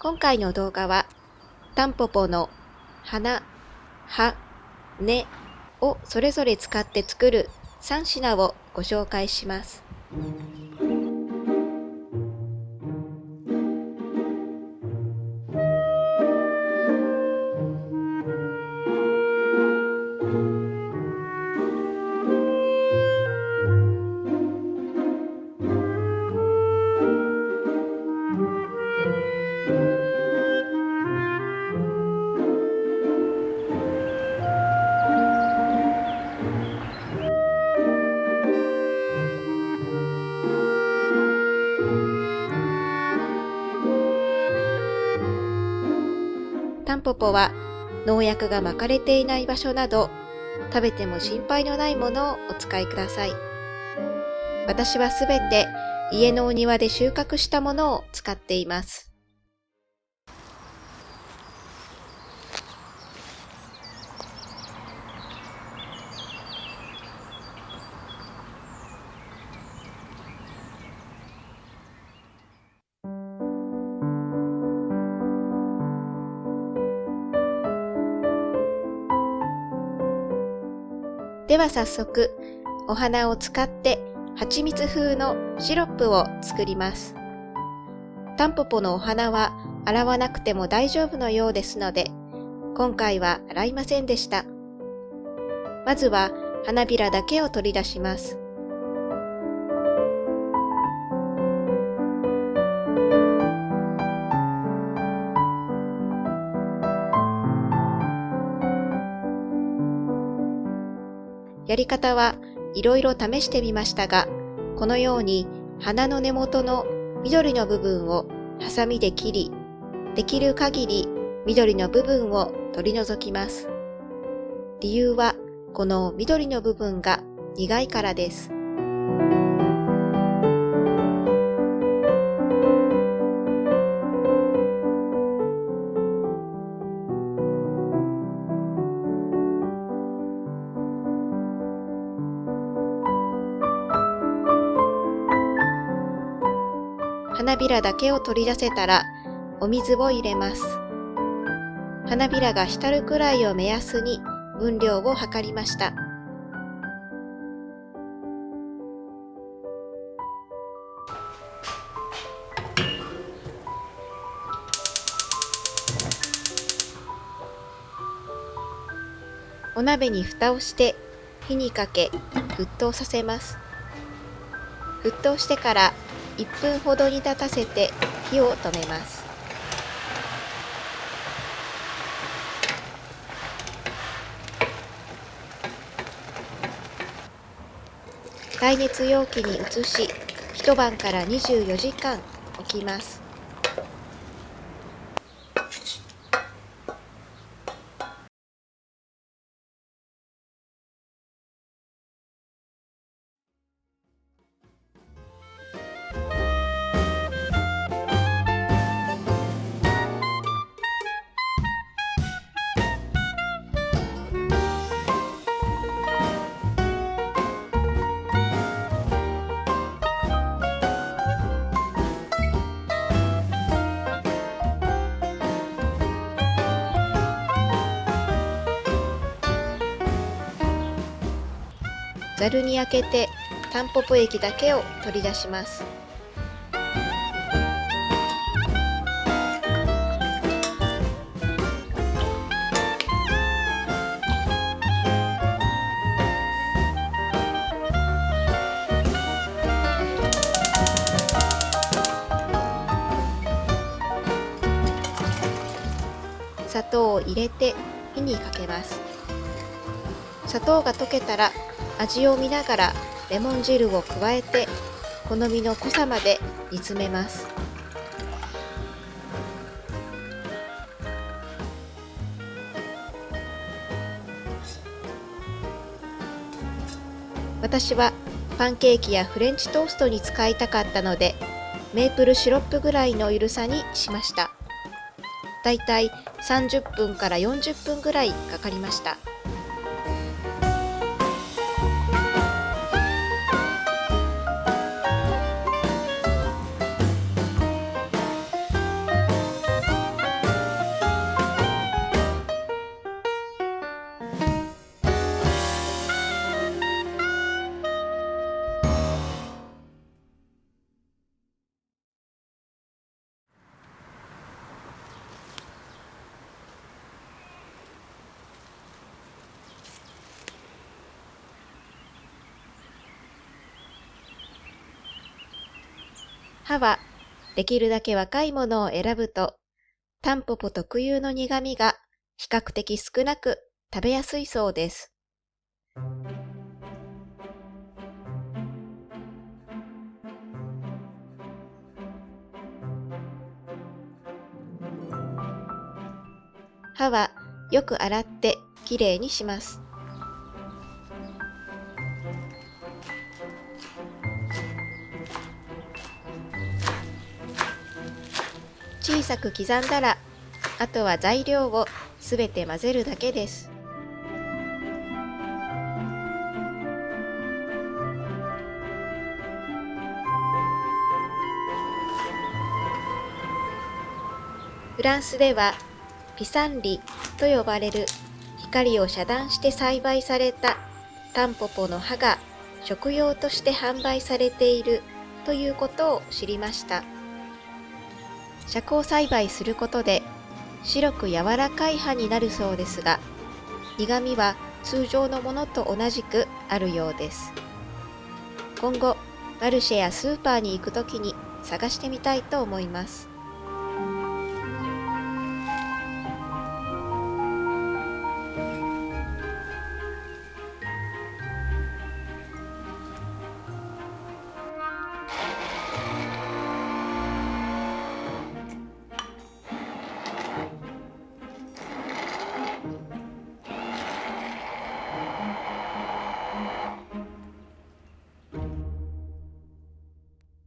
今回の動画は、タンポポの花、葉、根をそれぞれ使って作る3品をご紹介します。タンポポは農薬がまかれていない場所など、食べても心配のないものをお使いください。私はすべて家のお庭で収穫したものを使っています。では早速、お花を使って蜂蜜風のシロップを作ります。タンポポのお花は洗わなくても大丈夫のようですので、今回は洗いませんでした。まずは花びらだけを取り出します。やり方はいろいろ試してみましたが、このように花の根元の緑の部分をハサミで切り、できる限り緑の部分を取り除きます。理由はこの緑の部分が苦いからです。花びらだけを取り出せたらお水を入れます。花びらが浸るくらいを目安に分量を測りました。お鍋に蓋をして火にかけ沸騰させます。沸騰してから1分ほど煮立たせて火を止めます。耐熱容器に移し、一晩から24時間置きます。ざるにあけてタンポポ液だけを取り出します。砂糖を入れて火にかけます。砂糖が溶けたら味を見ながらレモン汁を加えて好みの濃さまで煮詰めます。私はパンケーキやフレンチトーストに使いたかったので、メープルシロップぐらいのゆるさにしました。だいたい30分から40分ぐらいかかりました。葉はできるだけ若いものを選ぶと、タンポポ特有の苦味が比較的少なく食べやすいそうです。葉はよく洗ってきれいにします。小さく刻んだら、あとは材料をすべて混ぜるだけです。フランスではピサンリと呼ばれる光を遮断して栽培されたタンポポの葉が食用として販売されているということを知りました。遮光栽培することで白く柔らかい葉になるそうですが、苦味は通常のものと同じくあるようです。今後、マルシェやスーパーに行くときに探してみたいと思います。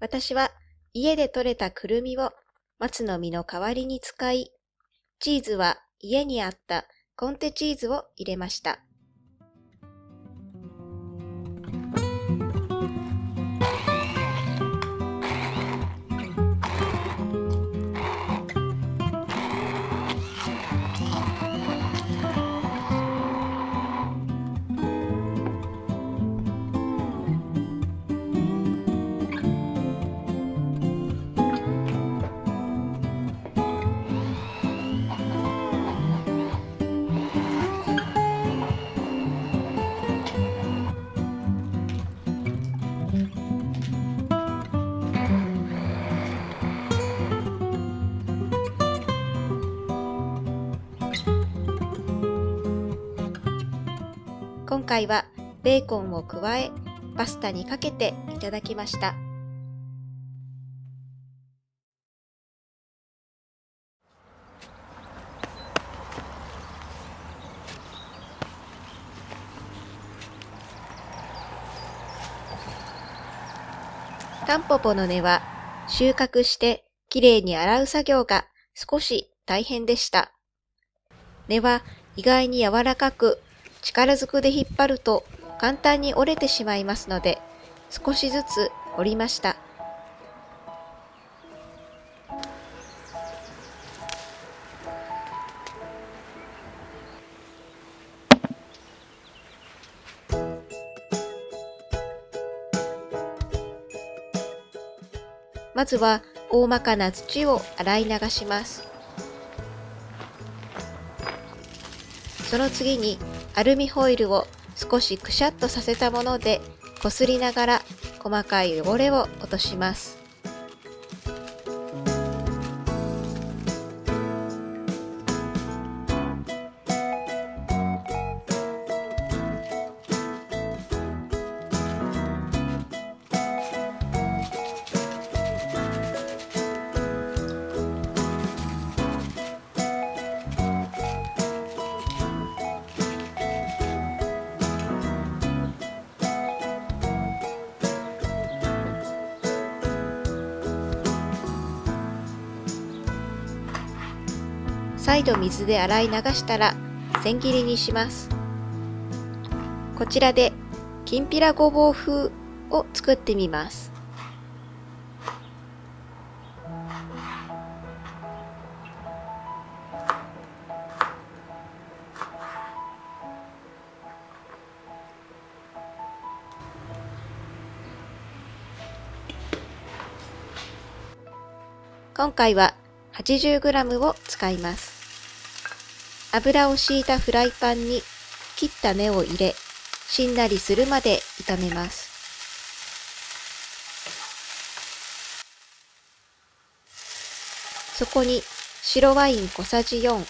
私は家で採れたくるみを松の実の代わりに使い、チーズは家にあったコンテチーズを入れました。今回はベーコンを加え、パスタにかけていただきました。タンポポの根は収穫してきれいに洗う作業が少し大変でした。根は意外に柔らかく、力ずくで引っ張ると簡単に折れてしまいますので、少しずつ折りました。まずは大まかな土を洗い流します。その次にアルミホイルを少しくしゃっとさせたものでこすりながら細かい汚れを落とします。再度水で洗い流したら千切りにします。こちらできんぴらごぼう風を作ってみます。今回は 80g を使います。油を敷いたフライパンに切った根を入れ、しんなりするまで炒めます。そこに白ワイン小さじ4、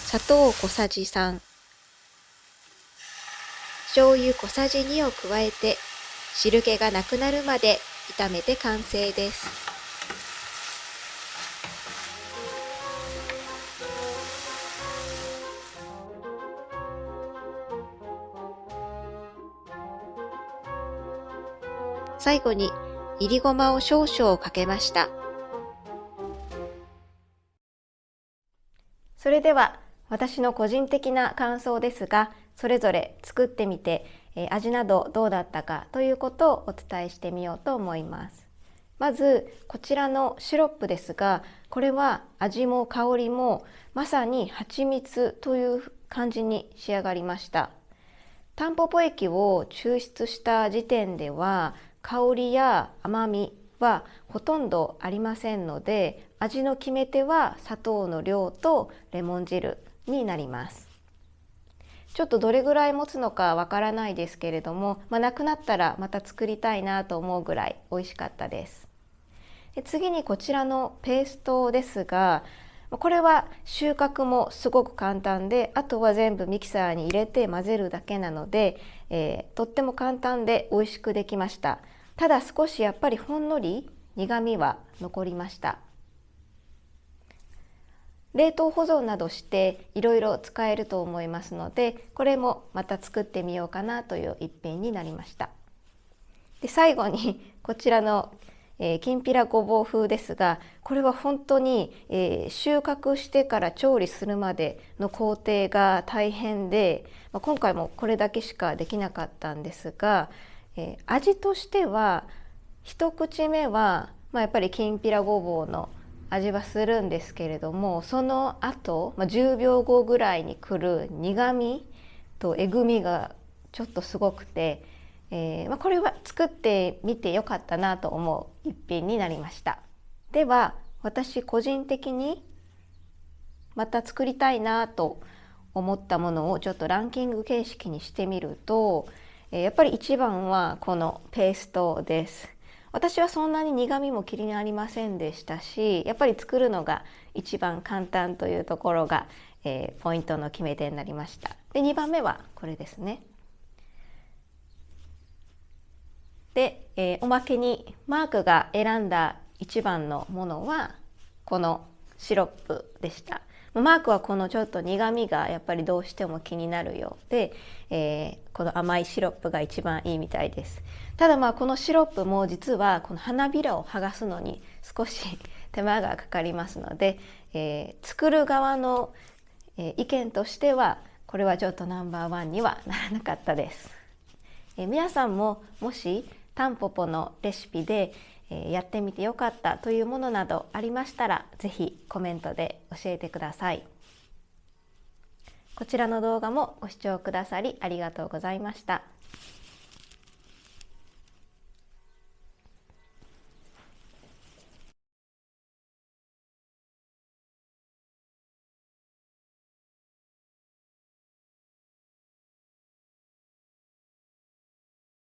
砂糖小さじ3、醤油小さじ2を加えて汁気がなくなるまで炒めて完成です。最後にいりごまを少々かけました。それでは私の個人的な感想ですが、それぞれ作ってみて、味などどうだったかということをお伝えしてみようと思います。まずこちらのシロップですが、これは味も香りもまさに蜂蜜という感じに仕上がりました。タンポポ液を抽出した時点では香りや甘みはほとんどありませんので、味の決め手は砂糖の量とレモン汁になります。ちょっとどれぐらい持つのかわからないですけれども、なくなったらまた作りたいなと思うぐらい美味しかったです。次にこちらのペーストですが、これは収穫もすごく簡単で、あとは全部ミキサーに入れて混ぜるだけなので、とっても簡単で美味しくできました。ただ少しやっぱりほんのり苦みは残りました。冷凍保存などしていろいろ使えると思いますので、これもまた作ってみようかなという一品になりました。で、最後にこちらのきんぴらごぼう風ですが、これは本当に、収穫してから調理するまでの工程が大変で、今回もこれだけしかできなかったんですが、味としては一口目は、やっぱりきんぴらごぼうの味はするんですけれども、その後、10秒後ぐらいに来る苦みとえぐみがちょっとすごくて、これは作ってみてよかったなと思う一品になりました。では私個人的にまた作りたいなと思ったものをちょっとランキング形式にしてみると、やっぱり一番はこのペーストです。私はそんなに苦みも気になりませんでしたし、やっぱり作るのが一番簡単というところが、ポイントの決め手になりました。で、2番目はこれですね。で、おまけにマークが選んだ一番のものはこのシロップでした。マークはこのちょっと苦みがやっぱりどうしても気になるようで、この甘いシロップが一番いいみたいです。ただこのシロップも実はこの花びらを剥がすのに少し手間がかかりますので、作る側の、意見としてはこれはちょっとナンバーワンにはならなかったです。皆さんももしタンポポのレシピでやってみてよかったというものなどありましたら、ぜひコメントで教えてください。こちらの動画もご視聴くださりありがとうございました。